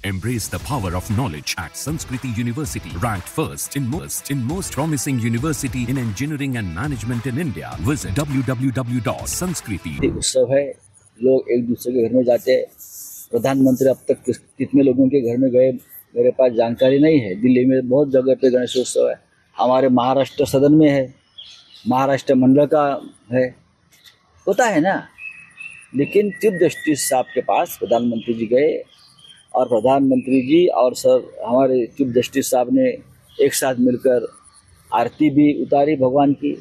Embrace the power of knowledge at Sanskriti University, ranked first in most promising university in engineering and management in India. Visit www.sanskriti. उत्सव है, लोग एक दूसरे के घर में जाते हैं। प्रधानमंत्री अब तक कितने लोगों के घर में गए मेरे पास जानकारी नहीं है। दिल्ली में बहुत जगह पे गणेशोत्सव है, हमारे महाराष्ट्र सदन में है, महाराष्ट्र मंडल का है, होता है ना। लेकिन चीफ जस्टिस साहब के पास प्रधानमंत्री जी गए और प्रधानमंत्री जी और सर हमारे चीफ जस्टिस साहब ने एक साथ मिलकर आरती भी उतारी भगवान की।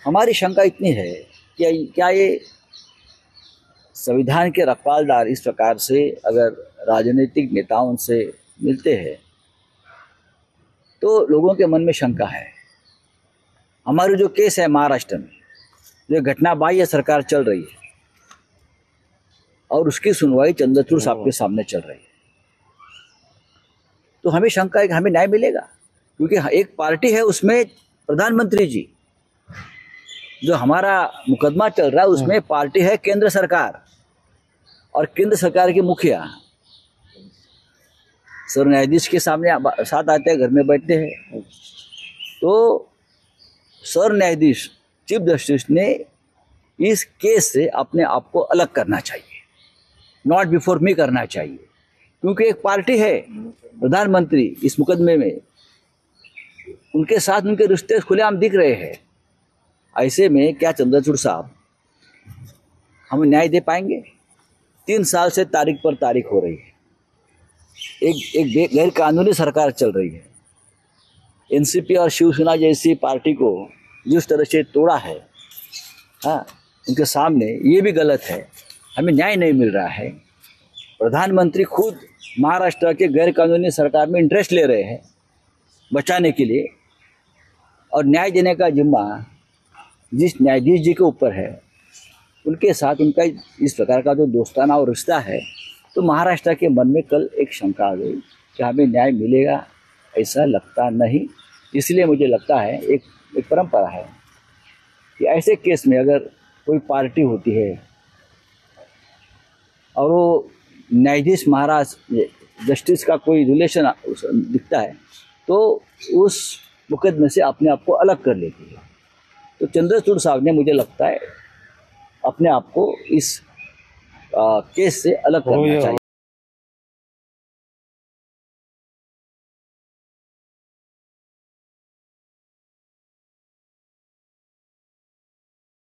हमारी शंका इतनी है कि क्या ये संविधान के रखवालदार इस प्रकार से अगर राजनीतिक नेताओं से मिलते हैं तो लोगों के मन में शंका है। हमारी जो केस है महाराष्ट्र में, जो घटना बाह्य सरकार चल रही है और उसकी सुनवाई चंद्रचूड़ साहब के सामने चल रही है, तो हमें शंका है कि हमें न्याय मिलेगा। क्योंकि एक पार्टी है उसमें प्रधानमंत्री जी, जो हमारा मुकदमा चल रहा है उसमें पार्टी है केंद्र सरकार, और केंद्र सरकार के मुखिया सर न्यायाधीश के सामने साथ आते हैं, घर में बैठते हैं। तो सर न्यायाधीश चीफ जस्टिस ने इस केस से अपने आप को अलग करना चाहिए, नॉट बिफोर मी करना चाहिए। क्योंकि एक पार्टी है प्रधानमंत्री इस मुकदमे में, उनके साथ उनके रिश्ते खुलेआम दिख रहे हैं। ऐसे में क्या चंद्रचूड़ साहब हमें न्याय दे पाएंगे? 3 साल से तारीख पर तारीख हो रही है, एक गैर कानूनी सरकार चल रही है। एनसीपी और शिवसेना जैसी पार्टी को जिस तरह से तोड़ा है, हाँ, उनके सामने ये भी गलत है, हमें न्याय नहीं मिल रहा है। प्रधानमंत्री खुद महाराष्ट्र के गैर कानूनी सरकार में इंटरेस्ट ले रहे हैं बचाने के लिए, और न्याय देने का जिम्मा जिस न्यायाधीश जी के ऊपर है, उनके साथ उनका इस प्रकार का जो दोस्ताना और रिश्ता है, तो महाराष्ट्र के मन में कल एक शंका आ गई कि हमें न्याय मिलेगा। ऐसा लगता नहीं। इसलिए मुझे लगता है एक परंपरा है कि ऐसे केस में अगर कोई पार्टी होती है और वो न्यायाधीश महाराज जस्टिस का कोई रिलेशन दिखता है तो उस मुकदमे से अपने आप को अलग कर लेती है। तो चंद्रचूड़ साहब ने, मुझे लगता है, अपने आप को इस केस से अलग करना चाहिए।